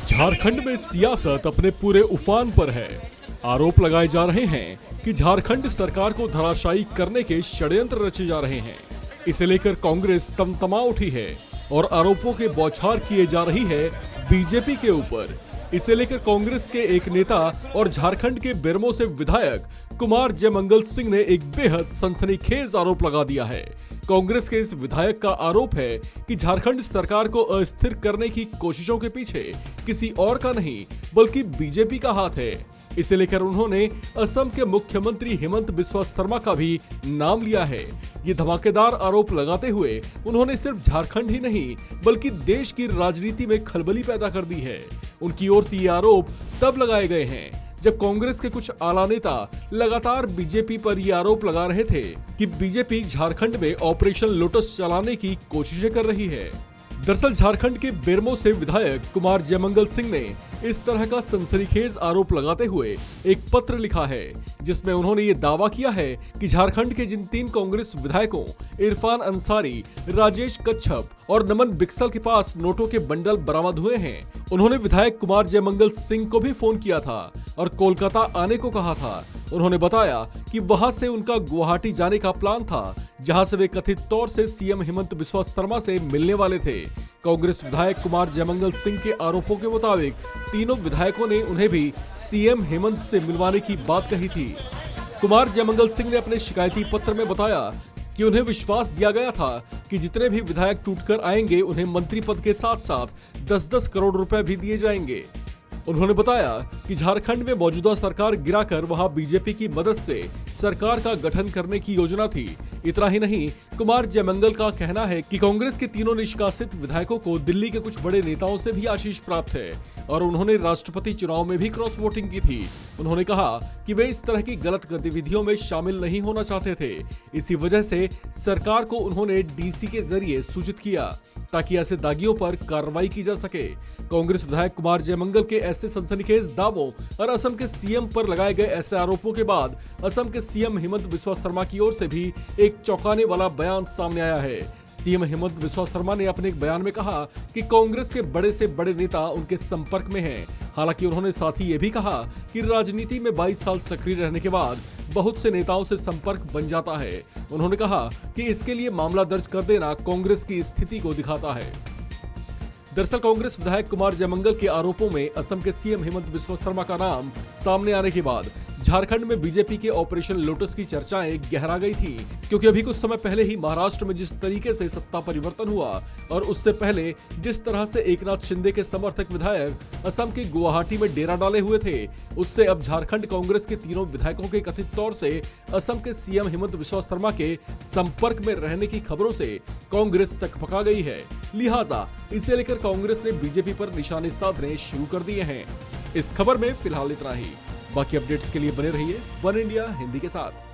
झारखंड में सियासत अपने पूरे उफान पर है। आरोप लगाए जा रहे हैं कि झारखंड सरकार को धराशायी करने के षड्यंत्र रचे जा रहे हैं। इसे लेकर कांग्रेस तमतमा उठी है और आरोपों के बौछार किए जा रही है बीजेपी के ऊपर। इसे लेकर कांग्रेस के एक नेता और झारखंड के बेरमो से विधायक कुमार जयमंगल सिंह ने एक बेहद सनसनीखेज आरोप लगा दिया है। कांग्रेस के इस विधायक का आरोप है कि झारखंड सरकार को अस्थिर करने की कोशिशों के पीछे किसी और का नहीं बल्कि बीजेपी का हाथ है। इसे लेकर उन्होंने असम के मुख्यमंत्री हेमंत बिस्वा शर्मा का भी नाम लिया है। ये धमाकेदार आरोप लगाते हुए उन्होंने सिर्फ झारखंड ही नहीं बल्कि देश की राजनीति में खलबली पैदा कर दी है। उनकी ओर से ये आरोप तब लगाए गए हैं जब कांग्रेस के कुछ आला नेता लगातार बीजेपी पर ये आरोप लगा रहे थे कि बीजेपी झारखंड में ऑपरेशन लोटस चलाने की कोशिशें कर रही है। दरअसल झारखंड के बेरमो से विधायक कुमार जयमंगल सिंह ने इस तरह का सनसनीखेज आरोप लगाते हुए एक पत्र लिखा है जिसमें उन्होंने ये दावा किया है कि झारखंड के जिन 3 कांग्रेस विधायकों इरफान अंसारी, राजेश कच्छप और नमन बिक्सल के पास नोटों के बंडल बरामद हुए हैं, उन्होंने विधायक कुमार जयमंगल सिंह को भी फोन किया था और कोलकाता आने को कहा था। उन्होंने बताया कि वहां से उनका गुवाहाटी जाने का प्लान था जहां से वे कथित तौर से सीएम हेमंत बिस्वा शर्मा से मिलने वाले थे। कांग्रेस विधायक कुमार जयमंगल सिंह के आरोपों के मुताबिक तीनों विधायकों ने उन्हें भी सीएम हेमंत से मिलवाने की बात कही थी। कुमार जयमंगल सिंह ने अपने शिकायती पत्र में बताया कि उन्हें विश्वास दिया गया था कि जितने भी विधायक टूटकर आएंगे उन्हें मंत्री पद के साथ साथ 10-10 करोड़ रुपए भी दिए जाएंगे। उन्होंने बताया कि झारखंड में मौजूदा सरकार गिराकर वहां बीजेपी की मदद से सरकार का गठन करने की योजना थी। इतना ही नहीं, कुमार जयमंगल का कहना है कि कांग्रेस के तीनों निष्कासित विधायकों को दिल्ली के कुछ बड़े नेताओं से भी आशीष प्राप्त है और उन्होंने राष्ट्रपति चुनाव में भी क्रॉस वोटिंग की थी। उन्होंने कहा कि वे इस तरह की गलत गतिविधियों में शामिल नहीं होना चाहते थे। इसी वजह से सरकार को उन्होंने डीसी के जरिए सूचित किया ताकि ऐसे दागियों पर कार्रवाई की जा सके। कांग्रेस विधायक कुमार जयमंगल के ऐसे सनसनीखेज दावों और असम के सीएम पर लगाए गए ऐसे आरोपों के बाद असम के सीएम हेमंत बिस्वा शर्मा की ओर से भी एक चौंकाने वाला बयान सामने आया है। सीएम हेमंत बिस्वा शर्मा ने अपने एक बयान में कहा कि कांग्रेस के बड़े से बड़े नेता उनके संपर्क में हैं। हालांकि उन्होंने साथ ही ये भी कहा कि राजनीति में 22 साल सक्रिय रहने के बाद बहुत से नेताओं से संपर्क बन जाता है। उन्होंने कहा कि इसके लिए मामला दर्ज कर देना कांग्रेस की स्थिति को दिखाता है। दरअसल कांग्रेस विधायक कुमार जयमंगल के आरोपों में असम के सीएम हेमंत बिस्वा शर्मा का नाम सामने आने के बाद झारखंड में बीजेपी के ऑपरेशन लोटस की चर्चाएं गहरा गई थी, क्योंकि अभी कुछ समय पहले ही महाराष्ट्र में जिस तरीके से सत्ता परिवर्तन हुआ और उससे पहले जिस तरह से एकनाथ शिंदे के समर्थक विधायक असम के गुवाहाटी में डेरा डाले हुए थे, उससे अब झारखंड कांग्रेस के तीनों विधायकों के कथित तौर से असम के सीएम हेमंत बिस्वा शर्मा के संपर्क में रहने की खबरों से कांग्रेस सकपका गई है। लिहाजा इसे लेकर कांग्रेस ने बीजेपी पर निशाने साधने शुरू कर दिए हैं। इस खबर में फिलहाल इतना ही। बाकी अपडेट्स के लिए बने रहिए वन इंडिया हिंदी के साथ।